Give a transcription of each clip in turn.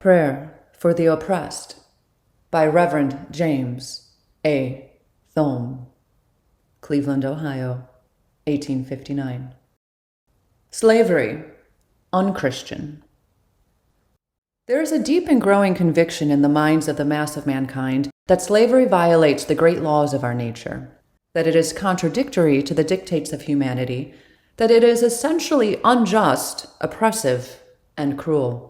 Prayer for the Oppressed by Reverend James A. Thome, Cleveland, Ohio, 1859. Slavery, unchristian. There is a deep and growing conviction in the minds of the mass of mankind that slavery violates the great laws of our nature, that it is contradictory to the dictates of humanity, that it is essentially unjust, oppressive, and cruel,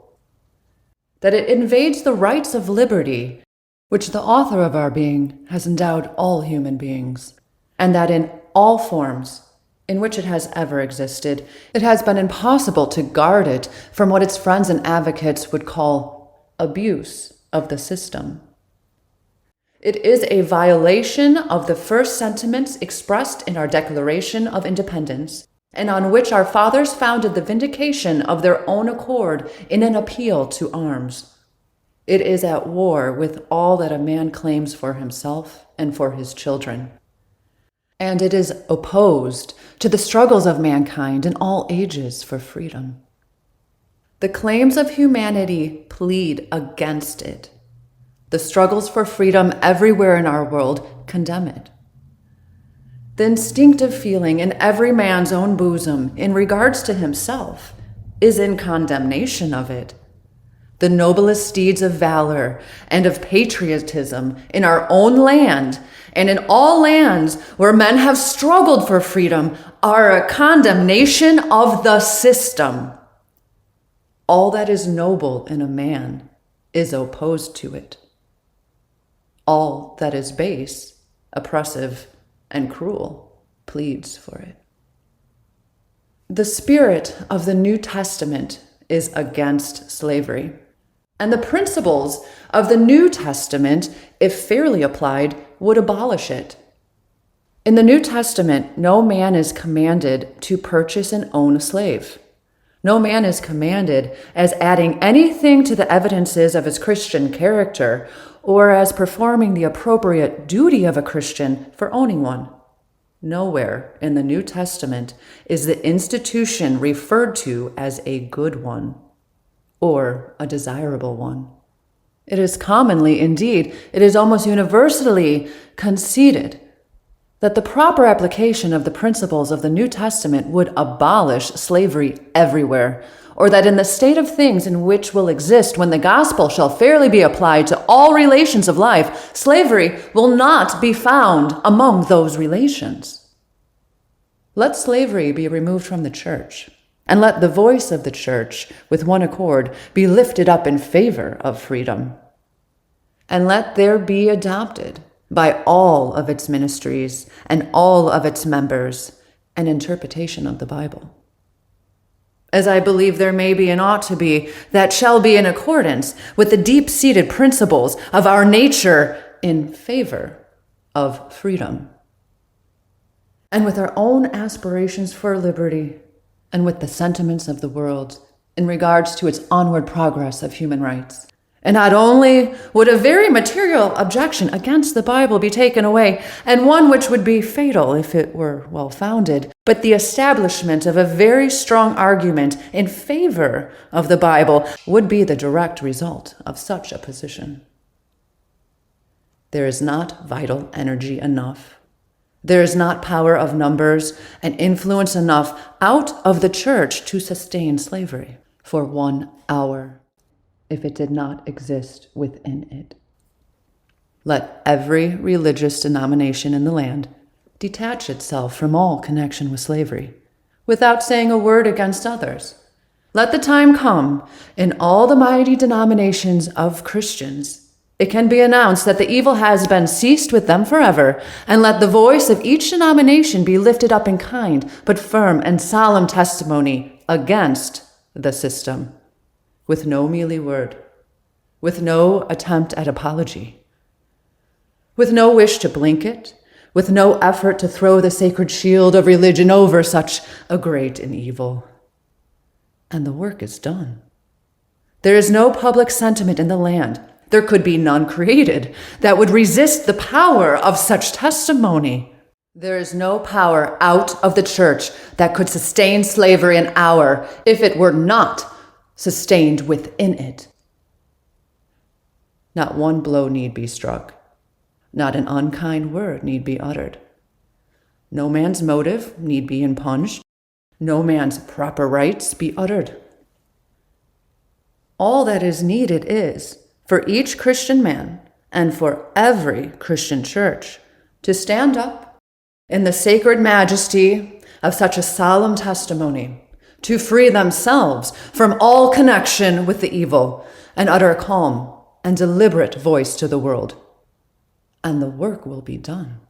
that it invades the rights of liberty, which the author of our being has endowed all human beings, and that in all forms in which it has ever existed, it has been impossible to guard it from what its friends and advocates would call abuse of the system. It is a violation of the first sentiments expressed in our Declaration of Independence, and on which our fathers founded the vindication of their own accord in an appeal to arms. It is at war with all that a man claims for himself and for his children. And it is opposed to the struggles of mankind in all ages for freedom. The claims of humanity plead against it. The struggles for freedom everywhere in our world condemn it. The instinctive feeling in every man's own bosom in regards to himself is in condemnation of it. The noblest deeds of valor and of patriotism in our own land and in all lands where men have struggled for freedom are a condemnation of the system. All that is noble in a man is opposed to it. All that is base, oppressive, and cruel pleads for it. The spirit of the New Testament is against slavery, and the principles of the New Testament, if fairly applied, would abolish it. In the New Testament, no man is commanded to purchase and own a slave. No man is commanded as adding anything to the evidences of his Christian character or as performing the appropriate duty of a Christian for owning one. Nowhere in the New Testament is the institution referred to as a good one or a desirable one. It is commonly, indeed, it is almost universally conceded that the proper application of the principles of the New Testament would abolish slavery everywhere, or that in the state of things in which will exist when the gospel shall fairly be applied to all relations of life, slavery will not be found among those relations. Let slavery be removed from the church, and let the voice of the church, with one accord, be lifted up in favor of freedom. And let there be adopted by all of its ministries and all of its members an interpretation of the Bible, as I believe there may be and ought to be, that shall be in accordance with the deep-seated principles of our nature in favor of freedom, and with our own aspirations for liberty, and with the sentiments of the world in regards to its onward progress of human rights. And not only would a very material objection against the Bible be taken away, and one which would be fatal if it were well-founded, but the establishment of a very strong argument in favor of the Bible would be the direct result of such a position. There is not vital energy enough. There is not power of numbers and influence enough out of the church to sustain slavery for 1 hour, if it did not exist within it. Let every religious denomination in the land detach itself from all connection with slavery, without saying a word against others. Let the time come in all the mighty denominations of Christians, it can be announced that the evil has been ceased with them forever, and let the voice of each denomination be lifted up in kind, but firm and solemn testimony against the system, with no mealy word, with no attempt at apology, with no wish to blink it, with no effort to throw the sacred shield of religion over such a great and evil. And the work is done. There is no public sentiment in the land, there could be none created, that would resist the power of such testimony. There is no power out of the church that could sustain slavery an hour if it were not sustained within it. Not one blow need be struck. Not an unkind word need be uttered. No man's motive need be impunged. No man's proper rights be uttered. All that is needed is for each Christian man and for every Christian church to stand up in the sacred majesty of such a solemn testimony, to free themselves from all connection with the evil and utter calm and deliberate voice to the world. And the work will be done.